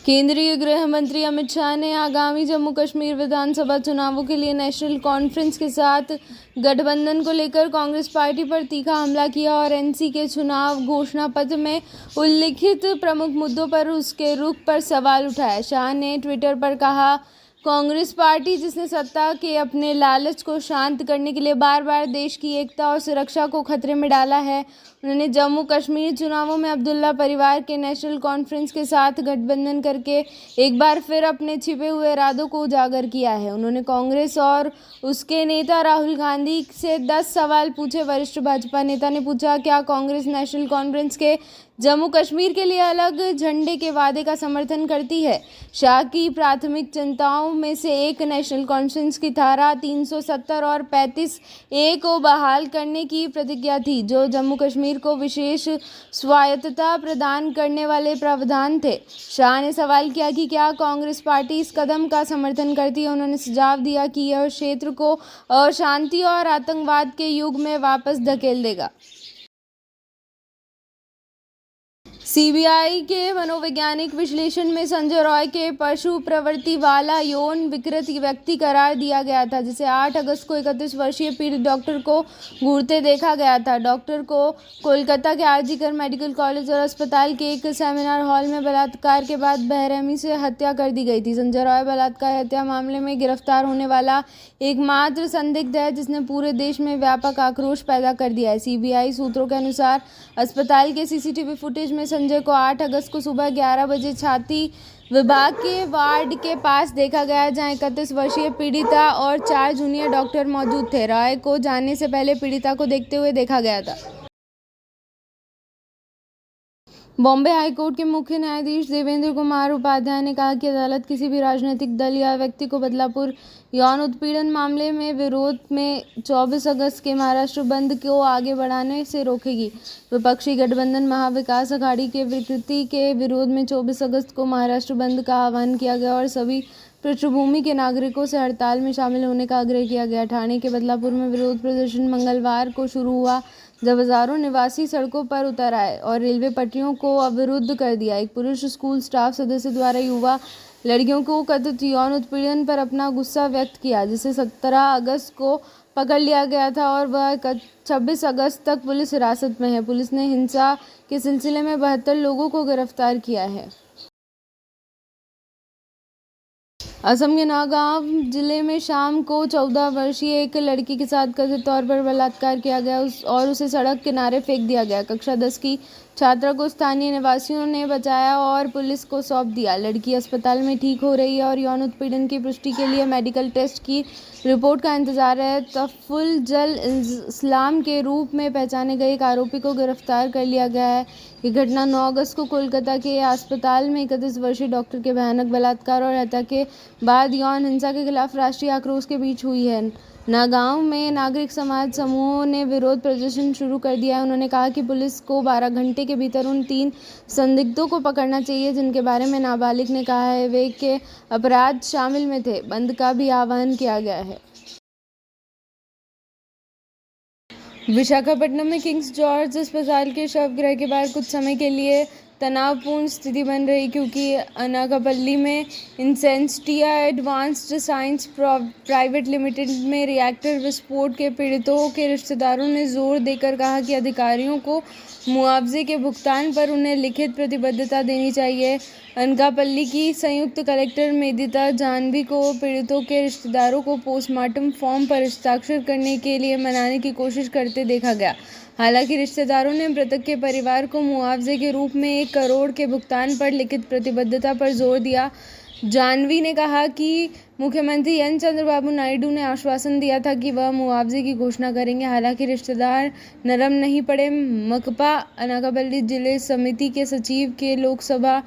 केंद्रीय गृह मंत्री अमित शाह ने आगामी जम्मू कश्मीर विधानसभा चुनावों के लिए नेशनल कॉन्फ्रेंस के साथ गठबंधन को लेकर कांग्रेस पार्टी पर तीखा हमला किया और एनसी के चुनाव घोषणा पत्र में उल्लिखित प्रमुख मुद्दों पर उसके रुख पर सवाल उठाया। शाह ने ट्विटर पर कहा, कांग्रेस पार्टी जिसने सत्ता के अपने लालच को शांत करने के लिए बार बार देश की एकता और सुरक्षा को खतरे में डाला है, उन्होंने जम्मू कश्मीर चुनावों में अब्दुल्ला परिवार के नेशनल कॉन्फ्रेंस के साथ गठबंधन करके एक बार फिर अपने छिपे हुए इरादों को उजागर किया है। उन्होंने कांग्रेस और उसके नेता राहुल गांधी से 10 सवाल पूछे। वरिष्ठ भाजपा नेता ने पूछा, क्या कांग्रेस नेशनल कॉन्फ्रेंस के जम्मू कश्मीर के लिए अलग झंडे के वादे का समर्थन करती है? शाह की प्राथमिक चिंताओं में से एक नेशनल कॉन्फ्रेंस की धारा 370 और 35A को बहाल करने की प्रतिज्ञा थी, जो जम्मू कश्मीर को विशेष स्वायत्तता प्रदान करने वाले प्रावधान थे। शाह ने सवाल किया कि क्या कांग्रेस पार्टी इस कदम का समर्थन करती है। उन्होंने सुझाव दिया कि यह क्षेत्र को अशांति और आतंकवाद के युग में वापस धकेल देगा। सीबीआई के मनोवैज्ञानिक विश्लेषण में संजय रॉय के पशु प्रवृत्ति वाला यौन विकृत व्यक्ति करार दिया गया था, जिसे 8 अगस्त को 31 वर्षीय पीड़ित डॉक्टर को घूरते देखा गया था। डॉक्टर को कोलकाता के आरजी मेडिकल कॉलेज और अस्पताल के एक सेमिनार हॉल में बलात्कार के बाद बेरहमी से हत्या कर दी गई थी। संजय रॉय बलात्कार हत्या मामले में गिरफ्तार होने वाला एकमात्र संदिग्ध है, जिसने पूरे देश में व्यापक आक्रोश पैदा कर दिया है। सीबीआई सूत्रों के अनुसार अस्पताल के सीसीटीवी फुटेज में संजय को 8 अगस्त को सुबह 11 बजे छाती विभाग के वार्ड के पास देखा गया, जहां 31 वर्षीय पीड़िता और 4 जूनियर डॉक्टर मौजूद थे। रॉय को जाने से पहले पीड़िता को देखते हुए देखा गया था। बॉम्बे हाईकोर्ट के मुख्य न्यायाधीश देवेंद्र कुमार उपाध्याय ने कहा कि अदालत किसी भी राजनीतिक दल या व्यक्ति को बदलापुर यौन उत्पीड़न मामले में विरोध में 24 अगस्त के महाराष्ट्र बंद को आगे बढ़ाने से रोकेगी। विपक्षी गठबंधन महाविकास अघाड़ी के विकृति के विरोध में 24 अगस्त को महाराष्ट्र बंद का आह्वान किया गया और सभी पृष्ठभूमि के नागरिकों से हड़ताल में शामिल होने का आग्रह किया गया। ठाणे के बदलापुर में विरोध प्रदर्शन मंगलवार को शुरू हुआ, जब हजारों निवासी सड़कों पर उतर आए और रेलवे पटरियों को अवरुद्ध कर दिया। एक पुरुष स्कूल स्टाफ सदस्य द्वारा युवा लड़कियों को कथित यौन उत्पीड़न पर अपना गुस्सा व्यक्त किया, जिसे 17 अगस्त को पकड़ लिया गया था और वह 26 अगस्त तक पुलिस हिरासत में है। पुलिस ने हिंसा के सिलसिले में 72 लोगों को गिरफ्तार किया है। असम के नौगांव जिले में शाम को 14 वर्षीय एक लड़की के साथ कथित तौर पर बलात्कार किया गया और उसे सड़क किनारे फेंक दिया गया। कक्षा 10 की छात्रा को स्थानीय निवासियों ने बचाया और पुलिस को सौंप दिया। लड़की अस्पताल में ठीक हो रही है और यौन उत्पीड़न की पुष्टि के लिए मेडिकल टेस्ट की रिपोर्ट का इंतजार है। तफुल्जल इस्लाम के रूप में पहचाने गए एक आरोपी को गिरफ्तार कर लिया गया है। ये घटना 9 अगस्त को कोलकाता के अस्पताल में 31 वर्षीय डॉक्टर के भयानक बलात्कार और हत्या के बाद यौन हिंसा के खिलाफ राष्ट्रीय आक्रोश के बीच हुई है। नागांव में नागरिक समाज समूहों ने विरोध प्रदर्शन शुरू कर दिया है। उन्होंने कहा कि पुलिस को 12 घंटे के भीतर उन 3 संदिग्धों को पकड़ना चाहिए, जिनके बारे में नाबालिग ने कहा है वे के अपराध शामिल में थे। बंद का भी आह्वान किया गया है। विशाखापट्टनम में किंग्स जॉर्ज अस्पताल के शवगृह के बाहर कुछ समय के लिए तनावपूर्ण स्थिति बन रही, क्योंकि अनाकापल्ली में इंसेंस्टिया एडवांस्ड साइंस प्राइवेट लिमिटेड में रिएक्टर विस्फोट के पीड़ितों के रिश्तेदारों ने जोर देकर कहा कि अधिकारियों को मुआवजे के भुगतान पर उन्हें लिखित प्रतिबद्धता देनी चाहिए। अनकापल्ली की संयुक्त कलेक्टर मेदिता जाह्नवी को पीड़ितों के रिश्तेदारों को पोस्टमार्टम फॉर्म पर हस्ताक्षर करने के लिए मनाने की कोशिश करते देखा गया। हालांकि रिश्तेदारों ने मृतक के परिवार को मुआवजे के रूप में 1 करोड़ के भुगतान पर लिखित प्रतिबद्धता पर जोर दिया। जाह्नवी ने कहा कि मुख्यमंत्री एन चंद्रबाबू नायडू ने आश्वासन दिया था कि वह मुआवजे की घोषणा करेंगे। हालांकि रिश्तेदार नरम नहीं पड़े। मकपा अनाकापल्ली जिले समिति के सचिव के लोकसभा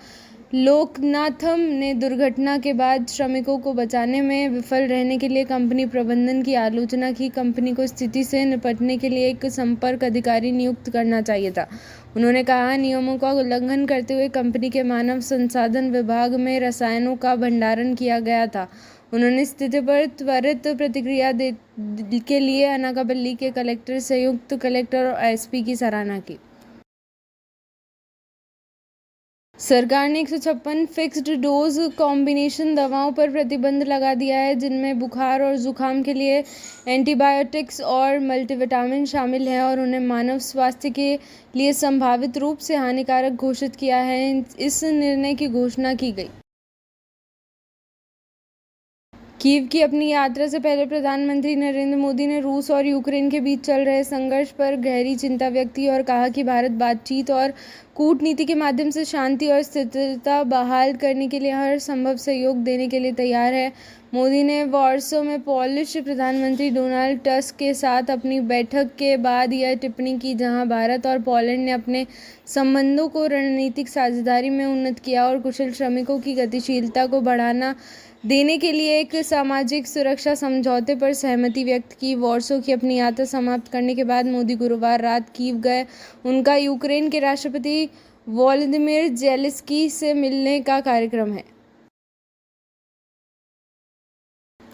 लोकनाथम ने दुर्घटना के बाद श्रमिकों को बचाने में विफल रहने के लिए कंपनी प्रबंधन की आलोचना की। कंपनी को स्थिति से निपटने के लिए एक संपर्क अधिकारी नियुक्त करना चाहिए था। उन्होंने कहा, नियमों का उल्लंघन करते हुए कंपनी के मानव संसाधन विभाग में रसायनों का भंडारण किया गया था। उन्होंने स्थिति पर त्वरित प्रतिक्रिया के लिए अनाकापल्ली के कलेक्टर, संयुक्त कलेक्टर और एसपी की सराहना की। सरकार ने 156 फिक्स्ड डोज कॉम्बिनेशन दवाओं पर प्रतिबंध लगा दिया है, जिनमें बुखार और जुकाम के लिए एंटीबायोटिक्स और मल्टीविटामिन शामिल हैं और उन्हें मानव स्वास्थ्य के लिए संभावित रूप से हानिकारक घोषित किया है। इस निर्णय की घोषणा की गई। कीव की अपनी यात्रा से पहले प्रधानमंत्री नरेंद्र मोदी ने रूस और यूक्रेन के बीच चल रहे संघर्ष पर गहरी चिंता व्यक्त की और कहा कि भारत बातचीत और कूटनीति के माध्यम से शांति और स्थिरता बहाल करने के लिए हर संभव सहयोग देने के लिए तैयार है। मोदी ने वॉर्सो में पोलिश प्रधानमंत्री डोनाल्ड टस्क के साथ अपनी बैठक के बाद यह टिप्पणी की, जहां भारत और पोलैंड ने अपने संबंधों को रणनीतिक साझेदारी में उन्नत किया और कुशल श्रमिकों की गतिशीलता को बढ़ावा देने के लिए एक सामाजिक सुरक्षा समझौते पर सहमति व्यक्त की। वॉर्सो की अपनी यात्रा समाप्त करने के बाद मोदी गुरुवार रात कीव गए। उनका यूक्रेन के राष्ट्रपति वोलोदिमीर जेलेंस्की से मिलने का कार्यक्रम है।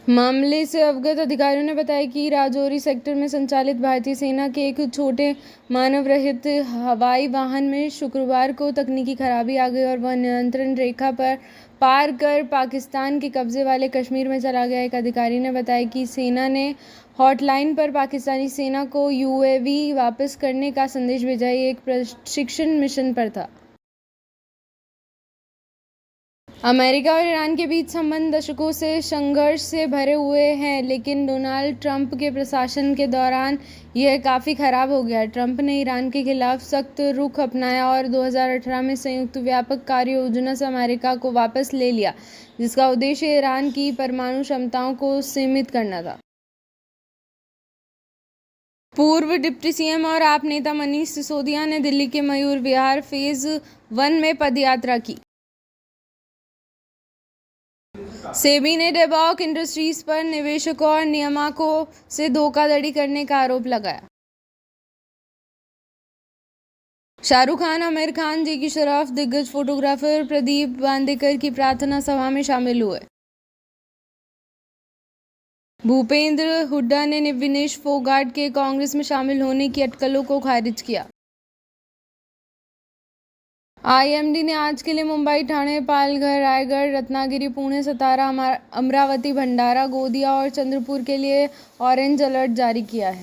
मामले से अवगत अधिकारियों ने बताया कि राजौरी सेक्टर में संचालित भारतीय सेना के एक छोटे मानव रहित हवाई वाहन में शुक्रवार को तकनीकी खराबी आ गई और वह नियंत्रण रेखा पर पार कर पाकिस्तान के कब्जे वाले कश्मीर में चला गया। एक अधिकारी ने बताया कि सेना ने हॉटलाइन पर पाकिस्तानी सेना को यूएवी वापस करने का संदेश भेजा। ये एक प्रशिक्षण मिशन पर था। अमेरिका और ईरान के बीच संबंध दशकों से संघर्ष से भरे हुए हैं, लेकिन डोनाल्ड ट्रंप के प्रशासन के दौरान यह काफ़ी खराब हो गया। ट्रंप ने ईरान के खिलाफ सख्त रुख अपनाया और 2018 में संयुक्त व्यापक कार्य योजना से अमेरिका को वापस ले लिया, जिसका उद्देश्य ईरान की परमाणु क्षमताओं को सीमित करना था। पूर्व डिप्टी सीएम और आप नेता मनीष सिसोदिया ने दिल्ली के मयूर विहार फेज 1 में पदयात्रा की। सेबी ने डेबॉक इंडस्ट्रीज पर निवेशकों और नियामकों से धोखाधड़ी करने का आरोप लगाया। शाहरुख खान आमिर खान जी की शराफ दिग्गज फोटोग्राफर प्रदीप बांदेकर की प्रार्थना सभा में शामिल हुए। भूपेंद्र हुड्डा ने विनेश फोगाट के कांग्रेस में शामिल होने की अटकलों को खारिज किया। आईएमडी ने आज के लिए मुंबई, ठाणे, पालघर, रायगढ़, रत्नागिरी, पुणे, सतारा, अमरावती, भंडारा, गोंदिया और चंद्रपुर के लिए ऑरेंज अलर्ट जारी किया है।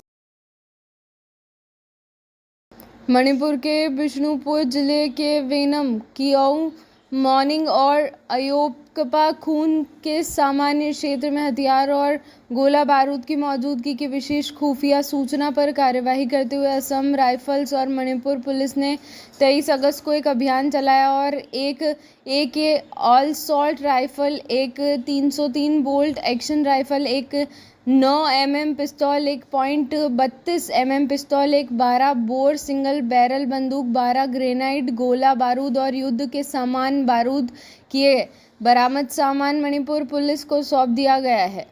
मणिपुर के बिष्णुपुर जिले के वेनम, कियाऊ, मॉनिंग और अयोप्पा खून के सामान्य क्षेत्र में हथियार और गोला बारूद की मौजूदगी की विशेष खुफिया सूचना पर कार्यवाही करते हुए असम राइफल्स और मणिपुर पुलिस ने 23 अगस्त को एक अभियान चलाया और एक AK ऑल सॉल्ट राइफल, एक 303 बोल्ट एक्शन राइफल, एक 9mm पिस्तौल, एक .32mm पिस्तौल, एक 12 बोर सिंगल बैरल बंदूक, 12 ग्रेनाइड गोला बारूद और युद्ध के सामान बारूद किए बरामद सामान मणिपुर पुलिस को सौंप दिया गया है।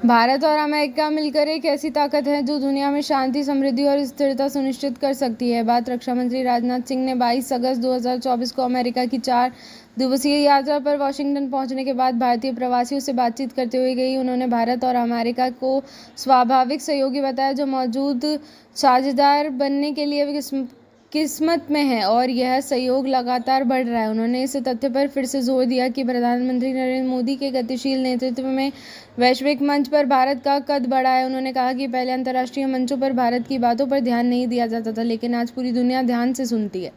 भारत और अमेरिका मिलकर एक ऐसी ताकत है जो दुनिया में शांति, समृद्धि और स्थिरता सुनिश्चित कर सकती है। बात रक्षा मंत्री राजनाथ सिंह ने 22 अगस्त 2024 को अमेरिका की 4 दिवसीय यात्रा पर वाशिंगटन पहुंचने के बाद भारतीय प्रवासियों से बातचीत करते हुए कही। उन्होंने भारत और अमेरिका को स्वाभाविक सहयोगी बताया, जो मौजूद साझेदार बनने के लिए किस्मत में है और यह सहयोग लगातार बढ़ रहा है। उन्होंने इस तथ्य पर फिर से जोर दिया कि प्रधानमंत्री नरेंद्र मोदी के गतिशील नेतृत्व में वैश्विक मंच पर भारत का कद बढ़ा है। उन्होंने कहा कि पहले अंतर्राष्ट्रीय मंचों पर भारत की बातों पर ध्यान नहीं दिया जाता था, लेकिन आज पूरी दुनिया ध्यान से सुनती है।